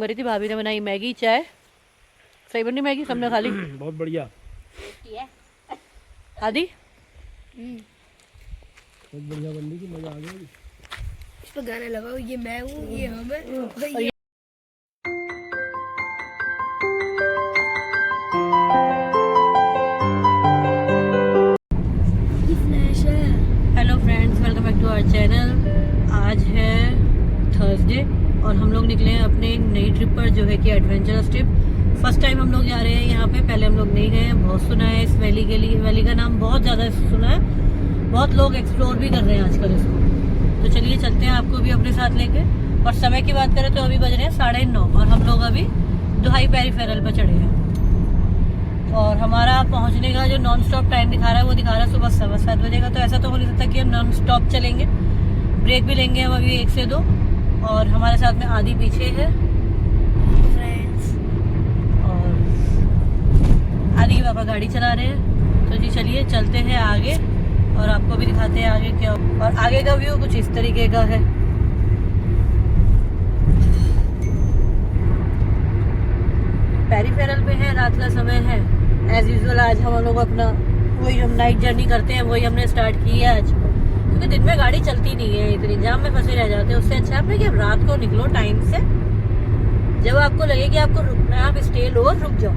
भरी थी। भाभी ने बनाई मैगी चाय। सही बनी मैगी, सबने खा ली। बहुत बढ़िया आदि बहुत बढ़िया बन रही थी, मजा आ गया। इस पर गाना लगाओ, ये मैं हूँ, ये हम है। Hello friends, welcome back to our channel. आज है थर्सडे और हम लोग निकले हैं अपने एक नई ट्रिप पर, जो है कि एडवेंचरस ट्रिप। फर्स्ट टाइम हम लोग जा रहे हैं यहाँ पे। पहले हम लोग नहीं गए हैं। बहुत सुना है इस वैली के लिए, वैली का नाम बहुत ज़्यादा सुना है। बहुत लोग एक्सप्लोर भी कर रहे हैं आजकल इसको। तो चलिए चलते हैं, आपको भी अपने साथ लेके। और समय की बात करें तो अभी बज रहे हैं 9:30 और हम लोग अभी दुहाई पेरीफेरल पर चढ़े हैं। और हमारा पहुंचने का जो नॉन स्टॉप टाइम दिखा रहा है वो दिखा रहा है सुबह 7:15 बजे का। तो ऐसा तो हो नहीं सकता कि हम नॉन स्टॉप चलेंगे, ब्रेक भी लेंगे हम अभी 1 से 2। और हमारे साथ में आदि पीछे है फ्रेंड्स, और आदि के पापा गाड़ी चला रहे हैं। तो जी चलिए चलते हैं आगे और आपको भी दिखाते हैं आगे क्या। और आगे का व्यू कुछ इस तरीके का है। पेरीफेरल पे है, रात का समय है। एज यूजुअल आज हम लोग अपना वही हम नाइट जर्नी करते हैं, वही हमने स्टार्ट की है आज। क्योंकि दिन में गाड़ी चलती नहीं है, इतनी जाम में फंसे रह जाते हैं। उससे अच्छा है कि आप रात को निकलो टाइम से। जब आपको लगे कि आपको रुकना है, आप स्टे लो और रुक जाओ।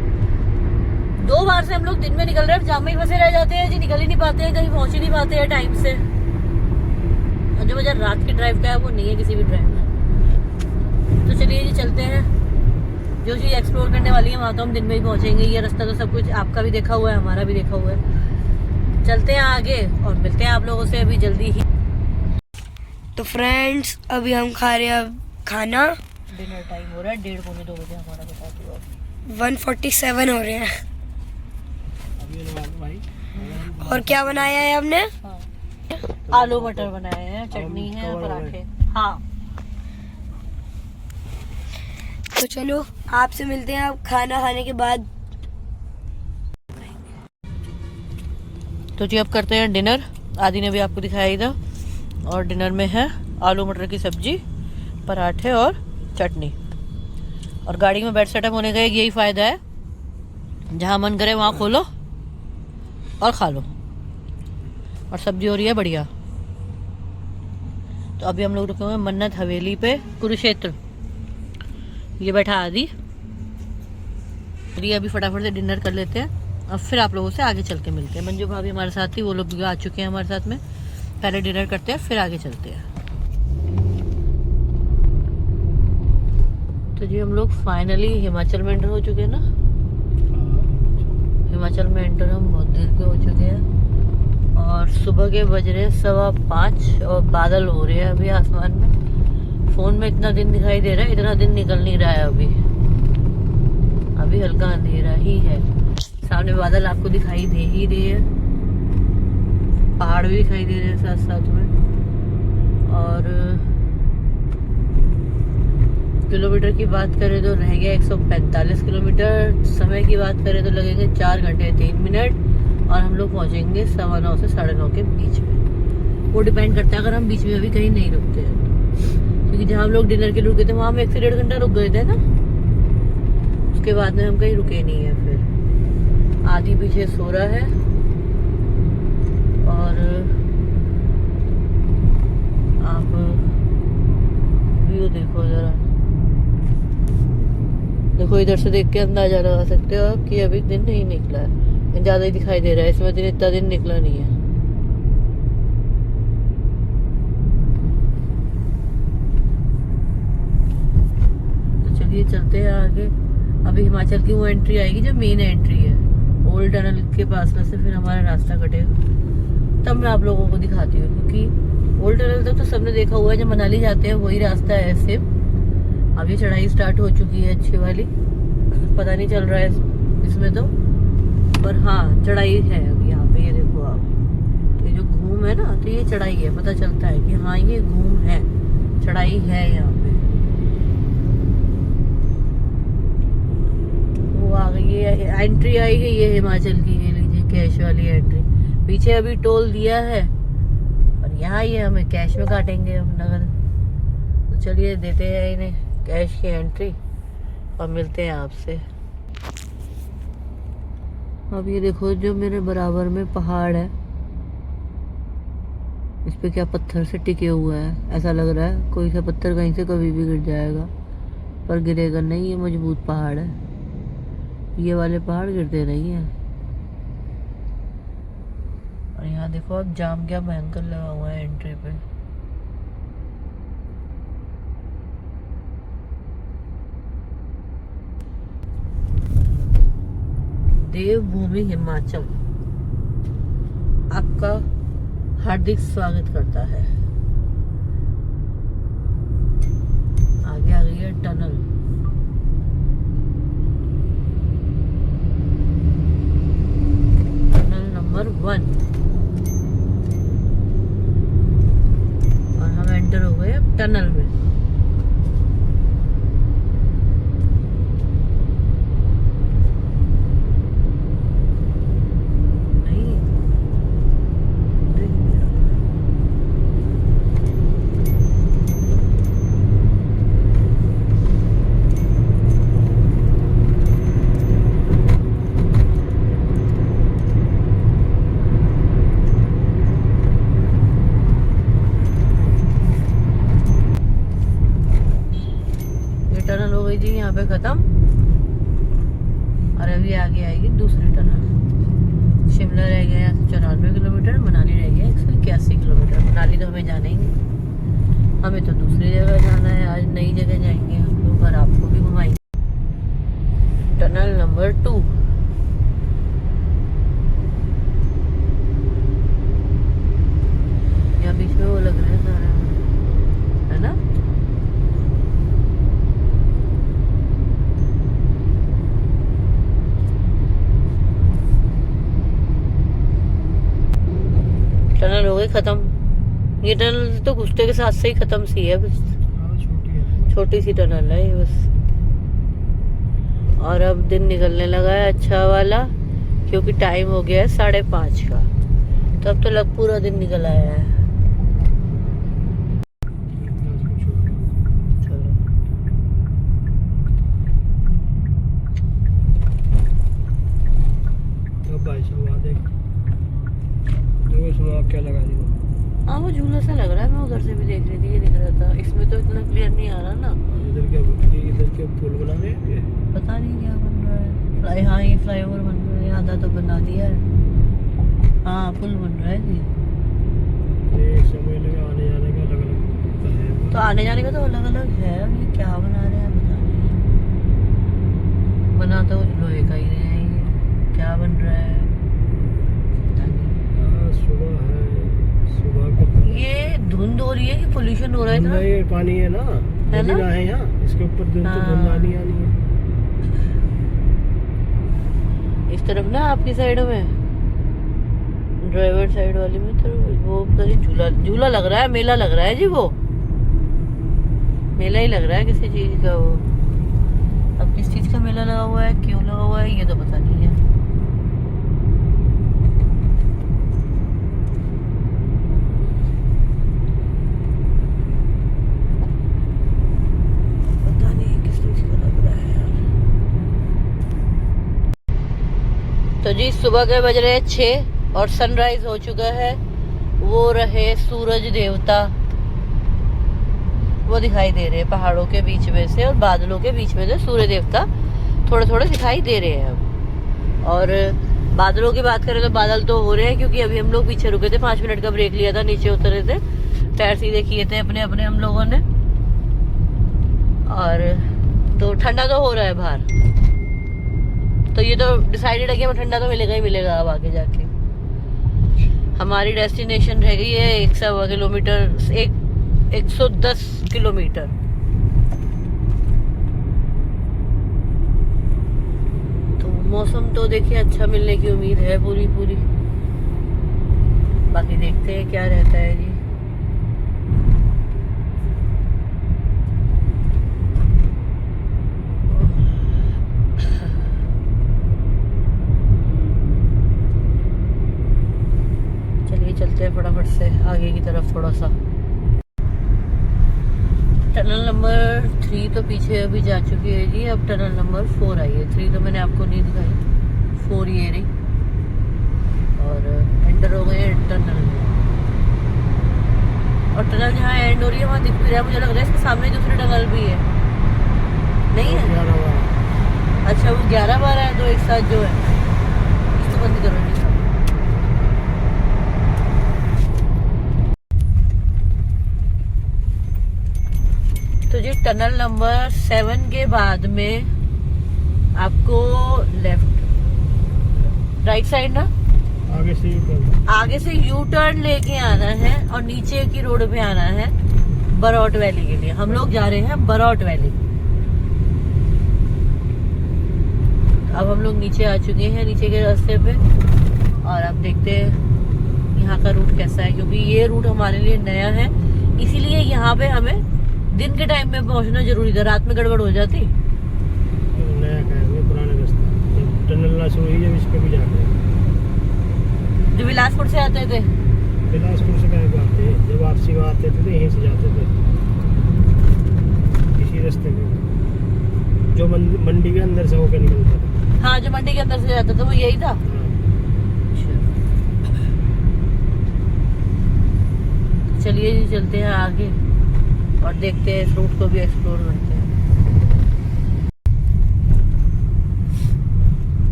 2 बार से हम लोग दिन में निकल रहे हैं, जाम में ही फंसे रह जाते हैं जी, निकल ही नहीं पाते हैं, कहीं पहुंच ही नहीं पाते हैं टाइम से। और जो वजह रात की ड्राइव का है वो नहीं है किसी भी ड्राइव में। तो चलिए जी चलते हैं। जो चीज़ एक्सप्लोर करने वाली है वहाँ तो हम दिन में ही पहुँचेंगे। ये रास्ता तो सब कुछ आपका भी देखा हुआ है, हमारा भी देखा हुआ है। चलते हैं आगे और मिलते हैं आप लोगों से अभी जल्दी ही। तो फ्रेंड्स अभी हम खा रहे हैं खाना। डिनर टाइम हो रहा है, 1:30 पौने 2 बजे हमारा बता दो। 1:47 हो रहे हैं। अभी भाई और क्या बनाया है हमने? हाँ, आलू मटर बनाए हैं, चटनी है, पराठे। हाँ तो चलो आपसे मिलते हैं अब खाना खाने के बाद। तो जी अब करते हैं डिनर। आदि ने भी आपको दिखाया ही था। और डिनर में है आलू मटर की सब्जी, पराठे और चटनी। और गाड़ी में बेड सेटअप होने का एक यही फ़ायदा है, जहाँ मन करे वहाँ खोलो और खा लो। और सब्जी हो रही है बढ़िया। तो अभी हम लोग रुके हुए हैं मन्नत हवेली पे, कुरुक्षेत्र। ये बैठा आदि। ये अभी फटाफट से डिनर कर लेते हैं और फिर आप लोगों से आगे चल के मिलते हैं। मंजू भाभी हमारे साथ थी, वो लोग भी आ चुके हैं हमारे साथ में। पहले डिनर करते हैं फिर आगे चलते हैं। तो जी हम लोग फाइनली हिमाचल में एंटर हो चुके हैं ना। हिमाचल में एंटर हम बहुत देर के हो चुके हैं। और सुबह के बज रहे 5:15 और बादल हो रहे हैं अभी आसमान में। फोन में इतना दिन दिखाई दे रहा है, इतना दिन निकल नहीं रहा है अभी हल्का अंधेरा ही है। सामने बादल आपको दिखाई दे ही रहे हैं, पहाड़ भी दिखाई दे रहे हैं साथ साथ में। और किलोमीटर की बात करें तो रह गया 145 किलोमीटर। समय की बात करें तो लगेंगे 4 घंटे 3 मिनट। और हम लोग पहुंचेंगे 9:15 से 9:30 के बीच में। वो डिपेंड करता है अगर हम बीच में अभी कहीं नहीं रुकते हैं। क्योंकि जहाँ हम लोग डिनर के लिए रुके थे वहाँ हम 1 से 1.5 घंटा रुक गए थे ना। उसके बाद में हम कहीं रुके नहीं है। फिर आदि पीछे सो रहा है। और आप व्यू देखो जरा, देखो इधर से देख के अंदाजा लगा सकते हो आप कि अभी दिन नहीं निकला है, ज्यादा ही दिखाई दे रहा है। इसमें दिन इतना दिन निकला नहीं है। चलते हैं आगे। अभी हिमाचल की वो एंट्री आएगी जो मेन एंट्री है, ओल्ड टनल के पास में से फिर हमारा रास्ता कटेगा। तब मैं आप लोगों को दिखाती हूँ। क्योंकि ओल्ड टनल तक तो सबने देखा हुआ है, जब मनाली जाते हैं वही रास्ता है सेम। अभी चढ़ाई स्टार्ट हो चुकी है अच्छी वाली, पता नहीं चल रहा है इसमें तो, पर हाँ चढ़ाई है अभी यहाँ पे। ये देखो आप, ये जो घूम है ना, तो ये चढ़ाई है। पता चलता है कि हाँ ये घूम है, चढ़ाई है यहाँ पे। आ गई है एंट्री, आई गई है हिमाचल की। ये लीजिए कैश वाली एंट्री। पीछे अभी टोल दिया है और यहाँ ये हमें कैश में काटेंगे हम नगद। तो चलिए देते हैं इन्हें कैश की एंट्री अब मिलते हैं आपसे। अब ये देखो जो मेरे बराबर में पहाड़ है, इस पे क्या पत्थर से टिके हुए हैं। ऐसा लग रहा है कोई सा पत्थर कहीं से कभी भी गिर जाएगा, पर गिरेगा नहीं। ये मजबूत पहाड़ है, ये वाले पहाड़ गिरते नहीं हैं। और यहाँ देखो अब जाम क्या भयंकर लगा हुआ है एंट्री पे। देवभूमि हिमाचल आपका हार्दिक स्वागत करता है। आगे आ गई है टनल। टनल नंबर 1 और हम एंटर हो गए अब टनल में। टनल हो गई जी यहाँ पे खत्म, और अभी आगे आएगी दूसरी टनल। शिमला रह गया यहाँ से 94 किलोमीटर, मनाली रह गया 181 किलोमीटर। मनाली तो हमें जाना ही नहीं, हमें तो दूसरी जगह जाना है। आज नई जगह जाएंगे हम लोग और आपको भी घुमाएंगे। टनल नंबर 2 यहाँ बीच में वो लग रहा है सारा, है ना। टनल हो गई खत्म। ये टनल तो घुसते के साथ से ही खत्म सी है बस। छोटी सी टनल है ये बस। और अब दिन निकलने लगा है अच्छा वाला, क्योंकि टाइम हो गया है 5:30 का। तो अब तो पूरा दिन निकल आया है। चलो तो भाई साहब देख क्या लगा दी। हाँ वो झूला सा लग रहा है, मैं उधर से भी देख रही थी, ये दिख रहा था। इसमें तो इतना क्लियर नहीं आ रहा ना। इधर के पुल बना रहे हैं, पता नहीं क्या बन रहा है। हाँ ये फ्लाईओवर बन रहा है, आधा तो बना दिया है। हाँ पुल बन रहा है जी। एक समय लगा आने जाने का अलग अलग। तो आने जाने का तो अलग अलग है। अब ये क्या बना रहे हैं पता नहीं। बना तो लोहे का ही रहे हैं, ये क्या बन रहा है पता नहीं। सुबह है, सुबह का ये धुंध हो रही है कि पोल्यूशन हो रहा है इतना? ये पानी है ना, है ना? है यहाँ इसके ऊपर धुंध हाँ। तो धुंध आनी है। इस तरफ ना आपकी साइड में, ड्राइवर साइड वाली में तो वो पता नहीं झूला झूला लग रहा है, मेला लग रहा है जी। वो मेला ही लग रहा है किसी चीज का। वो अब किस चीज का मेला लगा हुआ है, क्यों लगा हुआ है, ये तो पता नहीं है। पता नहीं किस चीज का लग रहा है यार। तो जी सुबह के बज रहे 6 और सनराइज हो चुका है। वो रहे सूरज देवता, वो दिखाई दे रहे हैं पहाड़ों के बीच में से और बादलों के बीच में से। सूर्य देवता थोड़े थोड़े दिखाई दे रहे हैं अब। और बादलों की बात करें तो बादल तो हो रहे हैं, क्योंकि अभी हम लोग पीछे रुके थे, 5 मिनट का ब्रेक लिया था, नीचे उतरे थे, पैर सीधे किए थे अपने अपने हम लोगों ने। और तो ठंडा तो हो रहा है बाहर, तो ये तो डिसाइडेड है कि हमें ठंडा तो मिलेगा ही मिलेगा। अब आगे जाके हमारी डेस्टिनेशन रह गई है 1.25 किलोमीटर, 110 किलोमीटर। तो मौसम तो देखिए अच्छा मिलने की उम्मीद है पूरी पूरी। बाकी देखते हैं क्या रहता है जी। चलिए चलते हैं फटाफट से आगे की तरफ थोड़ा सा। टनल नंबर 3 तो पीछे अभी जा चुकी है जी। अब टनल नंबर 4 आई है। 3 तो मैंने आपको नहीं दिखाई, 4 ये रही। और एंटर हो गए टनल में। और टनल जहाँ एंड हो रही है वहाँ दिख भी रहा है, मुझे लग रहा है इसके सामने दूसरी टनल भी है। नहीं है? 11 अच्छा, वो 11-12 है, दो एक साथ जो है। इसको बंद करो जी। तो जी टनल नंबर 7 के बाद में आपको लेफ्ट राइट साइड ना आगे से यू टर्न लेके आना है और नीचे की रोड पे आना है बरौट वैली के लिए। हम लोग जा रहे हैं बरौट वैली। अब हम लोग नीचे आ चुके हैं, नीचे के रास्ते पे। और अब देखते हैं यहाँ का रूट कैसा है, क्योंकि ये रूट हमारे लिए नया है। इसीलिए यहाँ पे हमें दिन के टाइम में पहुंचना जरूरी था, रात में गड़बड़ हो जाती। नया का है, पुराना रास्ता टनल ना शुरू हुई है, इस पे भी जाते हैं। जो बिलासपुर से आते थे, बिलासपुर से कहीं आते हैं, जब वापसी में आते थे तो यहीं से जाते थे इसी रास्ते में, जो मंडी के अंदर से होकर निकलता था। हाँ, जो मंडी के अंदर से जाता था वो यही था। चलिए जी, चलते हैं आगे और देखते हैं इस रूट को भी एक्सप्लोर करते हैं।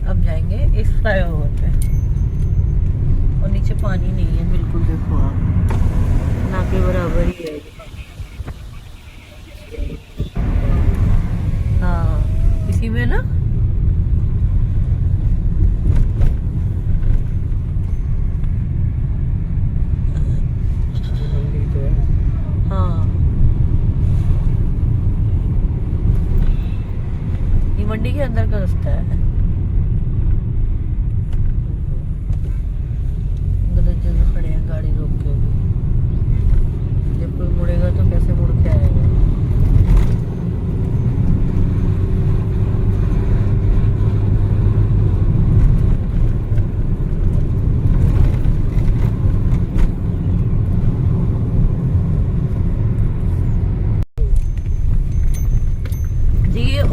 अब जाएंगे इस फ्लाईओवर पे और नीचे पानी नहीं है बिल्कुल, देखो आप, ना के बराबर ही है। हाँ, इसी में ना मंडी तो है। हाँ, ये मंडी के अंदर का रास्ता है। गलत जगह खड़े हैं गाड़ी रोक के भी। जब कोई मुड़ेगा तो कैसे मुड़ के आएगा।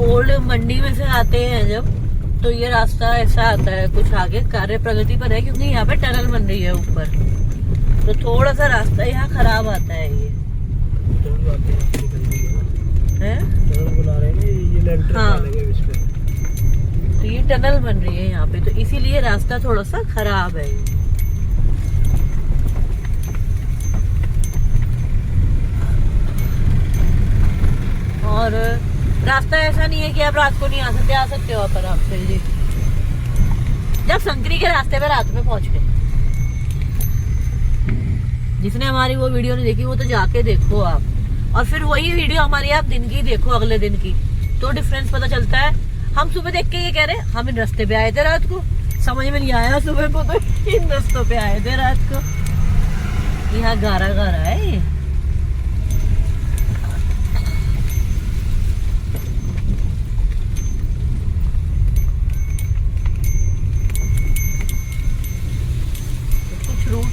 ओल्ड मंडी में से आते हैं जब, तो ये रास्ता ऐसा आता है कुछ आगे कार्य प्रगति पर है, क्योंकि यहाँ पे टनल बन रही है ऊपर, तो थोड़ा सा रास्ता यहाँ खराब आता है। ये हाँ, तो ये टनल बन रही है यहाँ पे, तो इसीलिए रास्ता थोड़ा सा खराब है। और रास्ता ऐसा नहीं है कि आप रात को नहीं आ सकते हो आप आराम से जी। जब संकरी के रास्ते पे रात में पहुंच गए, जिसने हमारी वो वीडियो नहीं देखी वो तो जाके देखो आप, और फिर वही वीडियो हमारी आप दिन की देखो, अगले दिन की, तो डिफरेंस पता चलता है। हम सुबह देख के ये कह रहे हैं हम इन रास्ते पे आए थे रात को, समझ में नहीं आया सुबह को, तो इन रास्तों पे आए थे रात को। यहाँ गारा गारा है।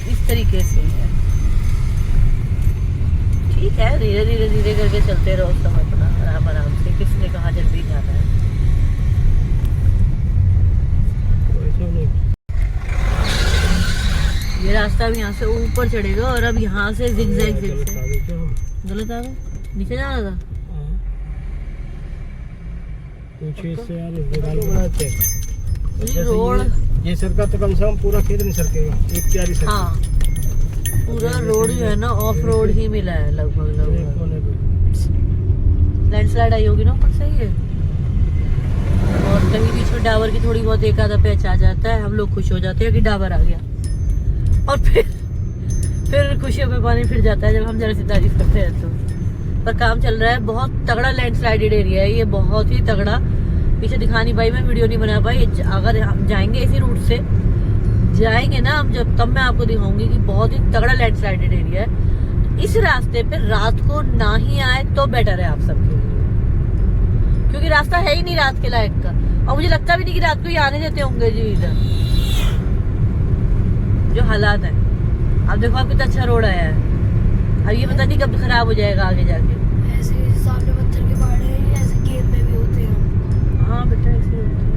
इस तरीके से है, ठीक है। धीरे धीरे करके चलते रहो सब अपना आराम आराम से। किसने कहा जल्दी जाना है। ये रास्ता अब यहाँ से ऊपर चढ़ेगा और अब यहाँ से जिगजैग गलत आ गया, नीचे जाना था। रोड ये सरका तो कम से कम पूरा खेत नहीं सरकेगा, एक क्यारी सरकेगा। हाँ, पूरा रोड जो है ना ऑफ रोड ही मिला है लगभग। लैंडस्लाइड आई होगी ना ऊपर से ये, और कहीं बीच में डाबर की थोड़ी बहुत एक आधा पैच आ जाता है, हम लोग खुश हो जाते हैं कि डाबर आ गया, और फिर खुशियों में पानी फिर जाता है जब हम जरा सी तारीफ करते हैं। तो पर काम चल रहा है, बहुत तगड़ा लैंडस्लाइडेड एरिया है ये, बहुत ही तगड़ा। पीछे दिखा नहीं पाई मैं, वीडियो नहीं बना पाई। अगर हम जाएंगे इसी रूट से जाएंगे ना हम, जब तब मैं आपको दिखाऊंगी कि बहुत ही तगड़ा लैंडस्लाइडेड एरिया है। इस रास्ते पे रात को ना ही आए तो बेटर है आप सबके लिए, क्योंकि रास्ता है ही नहीं रात के लायक का, और मुझे लगता भी नहीं कि रात को ये आने देते होंगे जी इधर, जो हालात है। अब देखो आप कितना अच्छा रोड आया है, अब ये पता नहीं कब खराब हो जाएगा आगे जाके। ऐसे सामने पत्थर के पहाड़ हैं, ऐसे गेम में भी होते हैं। हाँ बेटा ऐसे होता है।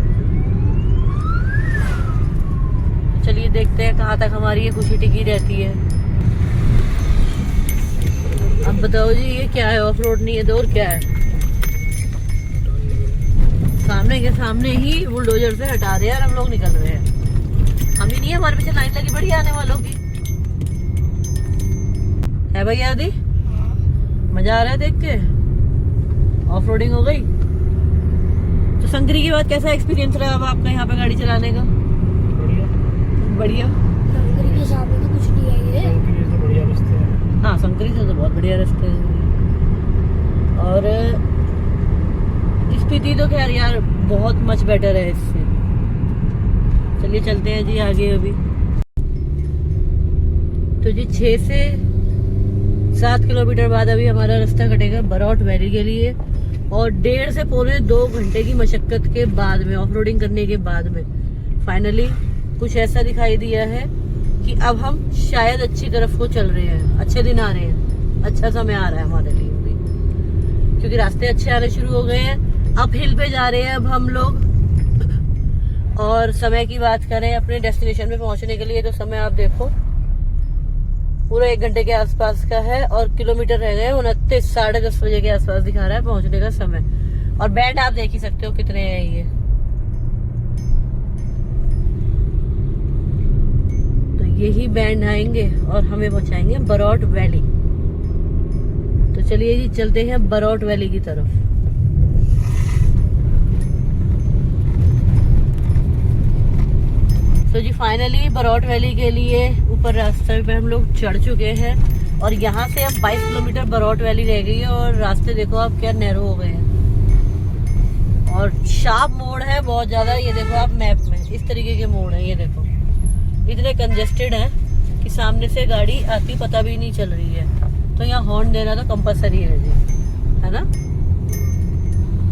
चलिए देखते हैं कहाँ तक हमारी ये खुशी टिकी रहती है। अब बताओ जी ये क्या है, ऑफ रोड नहीं है तो और क्या है? सामने के सामने ही बुलडोजर से हटा रहे हैं और हम लोग निकल रहे हैं। हम ही नहीं है, हमारे पीछे लाइन लगी बड़ी आने वालों की है भैया। आदि मजा आ रहा है देख के, ऑफ रोडिंग हो गई। तो संकरी के बाद कैसा एक्सपीरियंस रहा अब आपका यहाँ पे गाड़ी चलाने का? बढ़िया। संकरी के सामने तो कुछ नहीं है ये। संकरी से बढ़िया रास्ते हैं। हाँ संकरी से तो बहुत बढ़िया रास्ते हैं, और स्पीति तो खैर यार बहुत मच बेटर है इससे। चलिए चलते हैं जी आगे। अभी तो जी 6 से 7 किलोमीटर बाद अभी हमारा रास्ता कटेगा बरौट वैली के लिए, और 1.5 से पौने 2 घंटे की मशक्कत के बाद में, ऑफ रोडिंग करने के बाद में फाइनली कुछ ऐसा दिखाई दिया है कि अब हम शायद अच्छी तरफ को चल रहे हैं, अच्छे दिन आ रहे हैं, अच्छा समय आ रहा है हमारे लिए भी, क्योंकि रास्ते अच्छे आने शुरू हो गए हैं। अप हिल पे जा रहे हैं अब हम लोग, और समय की बात करें अपने डेस्टिनेशन पे पहुंचने के लिए तो समय आप देखो पूरा 1 घंटे के आसपास का है, और किलोमीटर रह गए 29, 10:30 बजे के आसपास दिखा रहा है पहुंचने का समय। और बैंड आप देख ही सकते हो कितने हैं ये। तो यही बैंड आएंगे और हमें पहुंचाएंगे बरौट वैली। तो चलिए जी चलते हैं बरौट वैली की तरफ। तो जी फाइनली बरौट वैली के लिए ऊपर रास्ते पे हम लोग चढ़ चुके हैं, और यहाँ से अब 22 किलोमीटर बरौट वैली रह गई है, और रास्ते देखो आप क्या नैरो हो गए हैं, और शार्प मोड़ है बहुत ज्यादा। ये देखो आप मैप में इस तरीके के मोड़ है, ये देखो इतने कंजेस्टेड हैं कि सामने से गाड़ी आती पता भी नहीं चल रही है। तो यहाँ हॉर्न देना तो कंपलसरी है जी, है ना?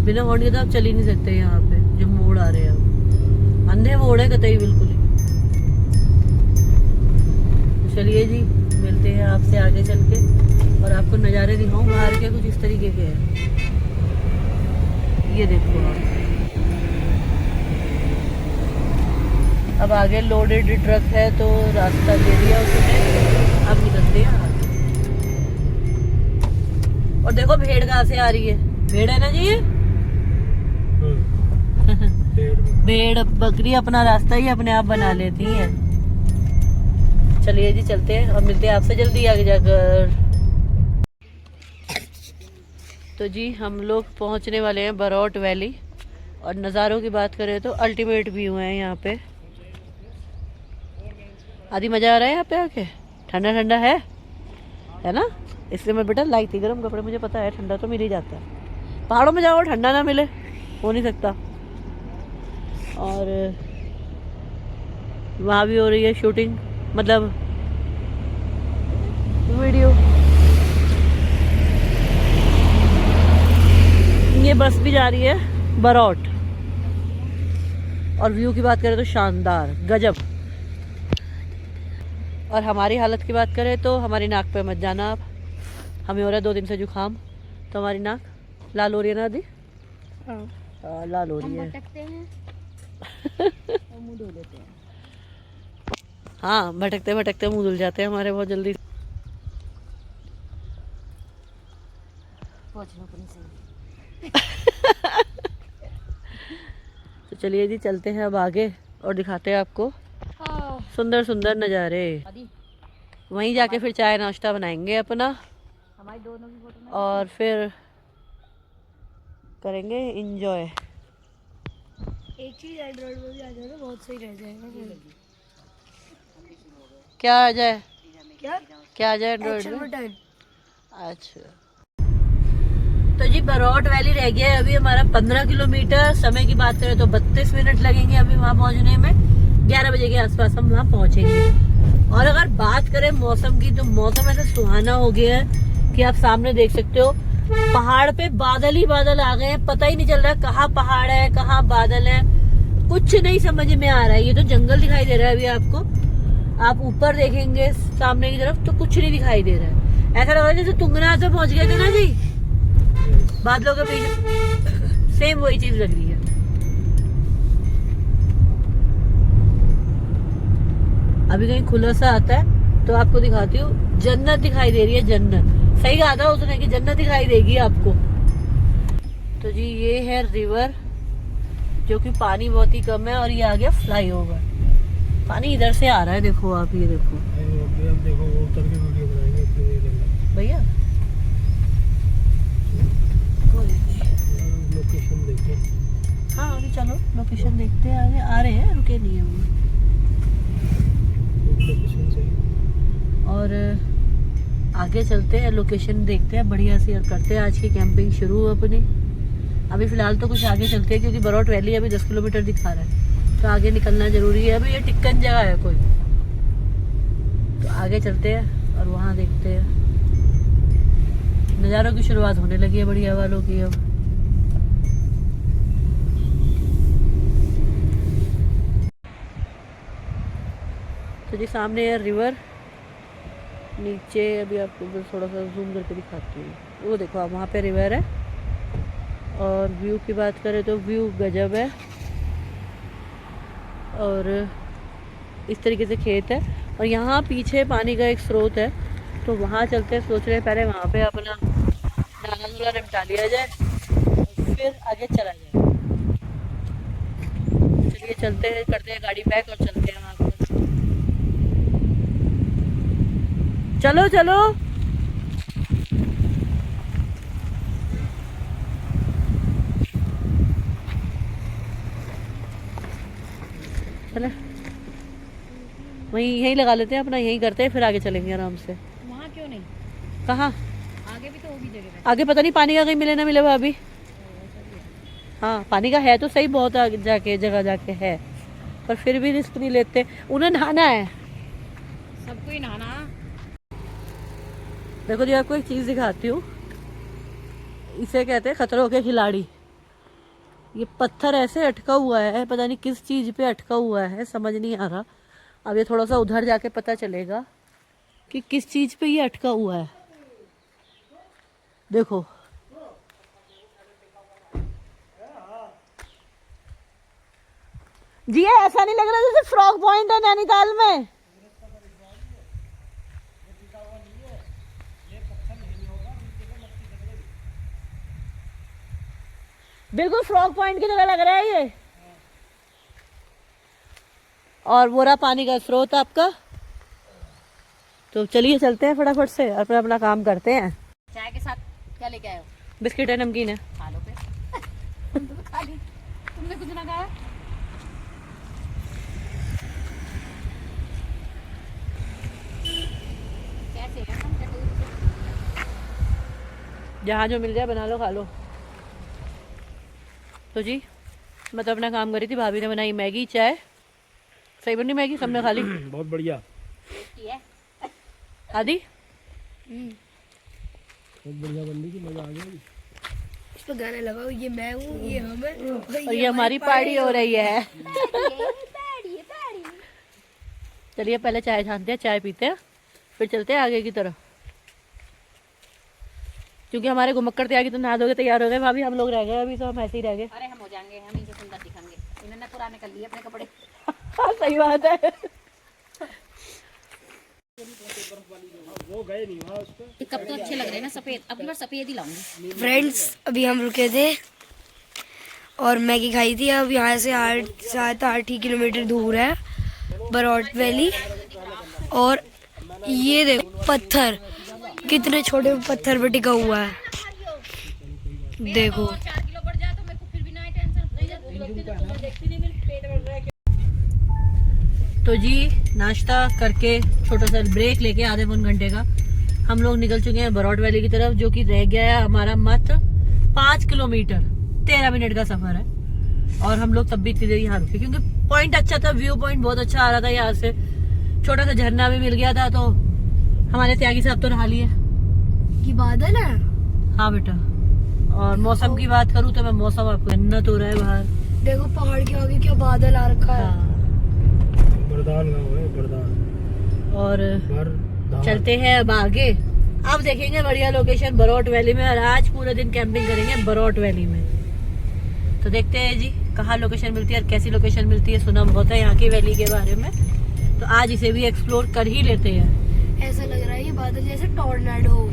बिना हॉर्न के तो आप चल ही नहीं सकते यहाँ पे जो मोड़ आ रहे हैं, अंधे मोड़ है कतई बिल्कुल ही। चलिए जी मिलते हैं आपसे आगे चल के, और आपको नज़ारे दिखाऊं बाहर के कुछ इस तरीके के हैं। ये देखो आप, अब आगे लोडेड ट्रक है तो रास्ता दे दिया उसने, अब निकलते हैं आगे। और देखो भेड़ कहाँ से आ रही है, भेड़ है ना जी ये? भेड़ बकरी अपना रास्ता ही अपने आप बना लेती हैं। चलिए जी चलते हैं और मिलते हैं आपसे जल्दी आगे जाकर। तो जी हम लोग पहुंचने वाले हैं बरौट वैली, और नज़ारों की बात करें तो अल्टीमेट व्यू है यहाँ पे। आदि मज़ा आ रहा है यहाँ पे आके, ठंडा ठंडा है ना? इसलिए मैं बेटा लाई थी गर्म कपड़े, मुझे पता है ठंडा तो मिल ही जाता है। पहाड़ों में जाओ ठंडा ना मिले, हो नहीं सकता। और वहाँ भी हो रही है शूटिंग, मतलब वीडियो। ये बस भी जा रही है बरौट, और व्यू की बात करें तो शानदार गजब। और हमारी हालत की बात करें तो हमारी नाक पे मत जाना आप, हमें हो रहा है 2 दिन से जुकाम, तो हमारी नाक लाल हो रही है ना आदि? हाँ लाल हो रही है। मुंह धो लेते हैं। हाँ भटकते भटकते मुंह धुल जाते हैं हमारे बहुत जल्दी। तो चलिए जी चलते हैं अब आगे और दिखाते हैं आपको सुंदर सुंदर नज़ारे। वहीं जाके फिर चाय नाश्ता बनाएंगे अपना, हमारी दोनों की फोटो, और फिर करेंगे इंजॉय। एक चीज एंड्रॉइड में भी आ जाए तो बहुत सही रह जाएगा। क्या आ जाए? क्या आ जाए एंड्रॉइड एक्शन में? बटन। अच्छा तो जी बरौट वैली रह गया है अभी हमारा 15 किलोमीटर। समय की बात करें तो 32 मिनट लगेंगे अभी वहाँ पहुँचने में। 11 बजे के आसपास हम वहाँ पहुँचेंगे। और अगर बात करें मौसम की तो मौसम ऐसा सुहाना हो गया है कि आप सामने देख सकते हो पहाड़ पे बादल ही बादल आ गए हैं, पता ही नहीं चल रहा कहाँ पहाड़ है कहाँ बादल है, कुछ नहीं समझ में आ रहा है। ये तो जंगल दिखाई दे रहा है अभी आपको, आप ऊपर देखेंगे सामने की तरफ तो कुछ नहीं दिखाई दे रहा है। ऐसा लग रहा है जैसे तुंगनाथ से पहुंच गए थे ना जी, बादलों के पीछे सेम वही चीज लग रही है। अभी कहीं खुला सा आता है तो आपको दिखाती हूँ, जन्नत दिखाई दे रही है, जन्नत। सही कहा था उसने कि जन्नत दिखाई देगी आपको। तो जी ये है रिवर, जो कि पानी बहुत ही कम है, और ये आ गया फ्लाईओवर। पानी इधर से आ रहा है, देखो आप, ये देखो अब देखो वो उतर के वीडियो बनाएंगे अपने ये लेना। भैया। लोकेशन देखो। हाँ अभी चलो लोकेशन देखते हैं, आगे आ रहे हैं, रुके नहीं है वो। लोकेशन सही। और आगे चलते हैं, लोकेशन देखते हैं बढ़िया सी, और करते हैं आज की कैंपिंग शुरू अपनी। अभी फिलहाल तो कुछ आगे चलते हैं, क्योंकि बरौट वैली अभी 10 किलोमीटर दिखा रहा है, तो आगे निकलना जरूरी है। अभी ये टिक्कन जगह है कोई, तो आगे चलते हैं और वहाँ देखते हैं। नज़ारों की शुरुआत होने लगी है बढ़िया वालों की अब। तो जी सामने है रिवर, नीचे अभी आपको बस थोड़ा सा जूम करके दिखाती हूँ। वो देखो आप, वहाँ पे रिवर है। और व्यू की बात करें तो व्यू गजब है, और इस तरीके से खेत है, और यहाँ पीछे पानी का एक स्रोत है, तो वहाँ चलते हैं। सोच रहे हैं पहले वहाँ पे अपना नहाना धोना निपटा लिया जाए, फिर आगे चला जाए। चलिए चलते हैं, करते हैं गाड़ी पैक और चलते हैं वहाँ पर। चलो चलो। चले वहीं, यहीं लगा लेते हैं अपना, यहीं करते हैं, फिर आगे चलेंगे आराम से। वहाँ क्यों नहीं? कहाँ आगे भी तो होगी जगह है। आगे पता नहीं पानी का कहीं मिले ना मिले अभी। हाँ पानी का है तो सही, बहुत आगे जाके जगह जाके है, पर फिर भी रिस्क नहीं लेते। उन्हें नहाना है, सबको ही नहाना। देखो जी आपको एक चीज़ दिखाती हूँ, इसे कहते हैं खतरों के खिलाड़ी। ये पत्थर ऐसे अटका हुआ है, पता नहीं किस चीज़ पे अटका हुआ है, समझ नहीं आ रहा। अब ये थोड़ा सा उधर जाके पता चलेगा कि किस चीज़ पे ये अटका हुआ है। देखो जी, ये ऐसा नहीं लग रहा जैसे फ्रॉग पॉइंट है नैनीताल में। बिल्कुल फ्रॉग पॉइंट की तरह लग रहा है ये। और वो रहा पानी का स्रोत आपका। तो चलिए चलते हैं फटाफट से और फिर अपना काम करते हैं। चाय के साथ क्या लेके आए हो? बिस्किट है, नमकीन है। खा लो फिर। तुम तो खा ली, तुमने कुछ ना खाया। कैसे है हम चटूर? जहाँ जो मिल जाए बना लो, खा लो। तो जी मैं तो अपना काम कर रही थी, भाभी ने बनाई मैगी चाय। सही बनी मैगी, सबने खा ली। बहुत बढ़िया। टेस्टी है। आदि बहुत बढ़िया बन रही थी, मजा आ गया। इस पर गाना लगाओ, ये मैं हूँ, ये हम है, और ये हमारी पार्टी हो रही है। चलिए पहले चाय छानते हैं, चाय पीते हैं, फिर चलते हैं आगे की तरफ। क्योंकि हमारे घुमक्कर तैयार की तो नहा धोके तैयार हो गए भाभी, हम लोग रह गए अभी, तो हम ऐसे ही रह गए। अरे हम हो जाएंगे, हम इनसे सुंदर दिखेंगे। इन्होंने पुराने कर लिए अपने कपड़े। सही बात है। वो गए नहीं वहाँ उस पे। ये कब तो अच्छे लग रहे हैं ना सफेद, अब की बार सफेद ही लाऊंगी। फ्रेंड्स अभी हम रुके थे और मैगी खाई थी। अब यहाँ से 7-8 किलोमीटर दूर है बरौट वैली। और ये देखो पत्थर, कितने छोटे पत्थर पे टिका हुआ है, देखो। 4 किलो बढ़ जाए तो मेरे को फिर भी ना टेंशन। तो जी नाश्ता करके छोटा सा ब्रेक लेके आधे पौन घंटे का हम लोग निकल चुके हैं बरौट वैली की तरफ, जो कि रह गया है हमारा मात्र 5 किलोमीटर 13 मिनट का सफर है। और हम लोग तब भी इतनी देर यहाँ रुके क्योंकि पॉइंट अच्छा था, व्यू पॉइंट बहुत अच्छा आ रहा था। यहाँ से छोटा सा झरना भी मिल गया था, तो हमारे त्यागी साहब तो नहा लिए। ये बादल है। हाँ बेटा। और मौसम की बात करूँ तो मैं मौसम आपको जन्नत हो रहा है बाहर। देखो पहाड़ के आगे क्या बादल आ रखा है। हाँ। बरदान गाँव है, बरदान। और बरदान। चलते हैं अब आगे। अब देखेंगे बढ़िया लोकेशन बरौट वैली में, और आज पूरे दिन कैंपिंग करेंगे बरौट वैली में। तो देखते हैं जी कहाँ लोकेशन मिलती है और कैसी लोकेशन मिलती है। सुना बहुत है यहाँ की वैली के बारे में, तो आज इसे भी एक्सप्लोर कर ही लेते हैं। ऐसा लग रहा है ये बादल जैसे टॉर्नेडो हो।